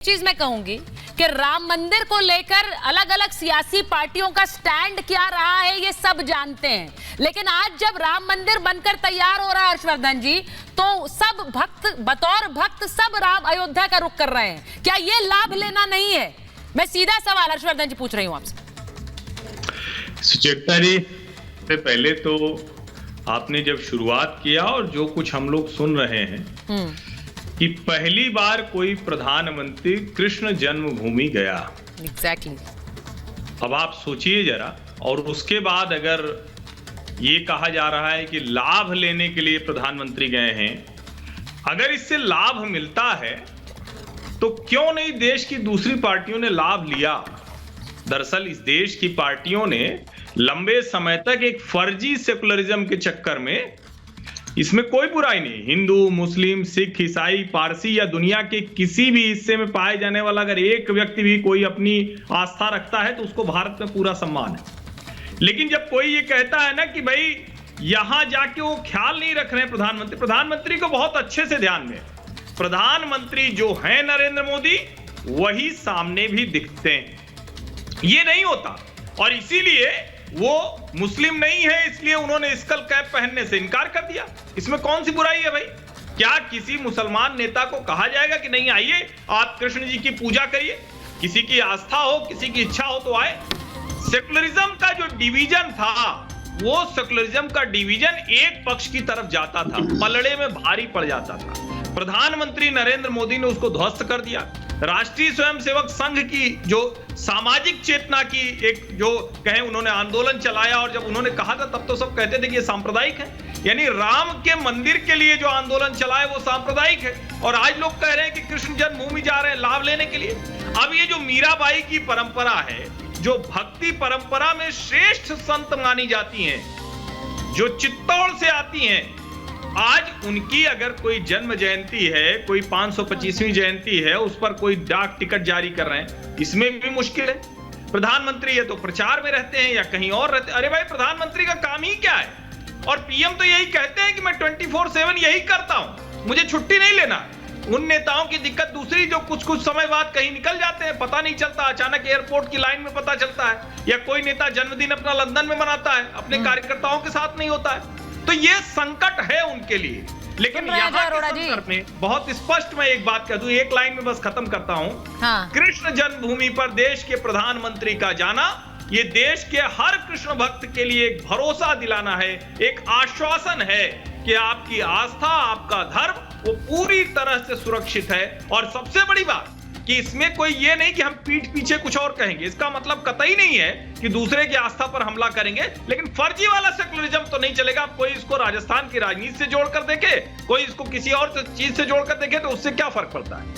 चीज मैं कहूंगी कि राम मंदिर को लेकर अलग अलग सियासी पार्टियों का स्टैंड क्या रहा है ये सब जानते हैं, लेकिन आज जब राम मंदिर बनकर तैयार हो रहा है हर्षवर्धन जी, तो सब भक्त बतौर भक्त सब राम अयोध्या का रुख कर रहे हैं। क्या ये लाभ लेना नहीं है? मैं सीधा सवाल हर्षवर्धन जी पूछ रही हूं आपसे। सुचेता जी, से पहले तो आपने जब शुरुआत किया और जो कुछ हम लोग सुन रहे हैं कि पहली बार कोई प्रधानमंत्री कृष्ण जन्मभूमि गया। एग्जैक्टली। अब आप सोचिए जरा, और उसके बाद अगर ये कहा जा रहा है कि लाभ लेने के लिए प्रधानमंत्री गए हैं, अगर इससे लाभ मिलता है तो क्यों नहीं देश की दूसरी पार्टियों ने लाभ लिया? दरअसल इस देश की पार्टियों ने लंबे समय तक एक फर्जी सेकुलरिज्म के चक्कर में, इसमें कोई बुराई नहीं, हिंदू, मुस्लिम, सिख, ईसाई, पारसी या दुनिया के किसी भी हिस्से में पाए जाने वाला अगर एक व्यक्ति भी कोई अपनी आस्था रखता है तो उसको भारत में पूरा सम्मान है। लेकिन जब कोई ये कहता है ना कि भाई यहां जाके वो ख्याल नहीं रख रहे हैं प्रधानमंत्री को बहुत अच्छे से ध्यान दें, प्रधानमंत्री जो है नरेंद्र मोदी वही सामने भी दिखते हैं। ये नहीं होता, और इसीलिए वो मुस्लिम नहीं है इसलिए उन्होंने स्कल कैप पहनने से इनकार कर दिया। इसमें कौन सी बुराई है भाई? क्या किसी मुसलमान नेता को कहा जाएगा कि नहीं आइए आप कृष्ण जी की पूजा करिए? किसी की आस्था हो, किसी की इच्छा हो तो आए। सेकुलरिज्म का जो डिवीजन था, वो सेकुलरिज्म का डिवीजन एक पक्ष की तरफ जाता था, पलड़े में भारी पड़ जाता था। प्रधानमंत्री नरेंद्र मोदी ने उसको ध्वस्त कर दिया। राष्ट्रीय स्वयंसेवक संघ की जो सामाजिक चेतना की एक जो कहें उन्होंने आंदोलन चलाया, और जब उन्होंने कहा था तब तो सब कहते थे कि ये सांप्रदायिक है, यानी राम के मंदिर के लिए जो आंदोलन चला है वो सांप्रदायिक है। और आज लोग कह रहे हैं कि कृष्ण जन्मभूमि जा रहे हैं लाभ लेने के लिए। अब ये जो मीराबाई की परंपरा है, जो भक्ति परंपरा में श्रेष्ठ संत मानी जाती हैं, जो चित्तौड़ से आती हैं, आज उनकी अगर कोई जन्म जयंती है, कोई 525वीं जयंती है, उस पर कोई डाक टिकट जारी कर रहे हैं, इसमें भी मुश्किल है। प्रधानमंत्री ये तो प्रचार में रहते हैं या कहीं और रहते हैं। अरे भाई, प्रधानमंत्री का काम ही क्या है? और पीएम तो यही कहते हैं कि मैं 24/7 यही करता हूं, मुझे छुट्टी नहीं लेना। उन नेताओं की दिक्कत दूसरी, जो कुछ कुछ समय बाद कहीं निकल जाते हैं, पता नहीं चलता, अचानक एयरपोर्ट की लाइन में पता चलता है, या कोई नेता जन्मदिन अपना लंदन में मनाता है, अपने कार्यकर्ताओं के साथ नहीं होता है। तो ये संकट है उनके लिए। लेकिन यहाँ के संदर्भ में बहुत स्पष्ट मैं एक बात कह दूं, एक लाइन में बस खत्म करता हूं। कृष्ण जन्मभूमि पर देश के प्रधानमंत्री का जाना, ये देश के हर कृष्ण भक्त के लिए एक भरोसा दिलाना है, एक आश्वासन है कि आपकी आस्था, आपका धर्म वो पूरी तरह से सुरक्षित है। और सबसे बड़ी बात कि इसमें कोई ये नहीं कि हम पीठ पीछे कुछ और कहेंगे, इसका मतलब कतई नहीं है कि दूसरे की आस्था पर हमला करेंगे। लेकिन फर्जी वाला सेकुलरिज्म तो नहीं चलेगा। कोई इसको राजस्थान की राजनीति से जोड़कर देखे, कोई इसको किसी और चीज से जोड़कर देखे, तो उससे क्या फर्क पड़ता है?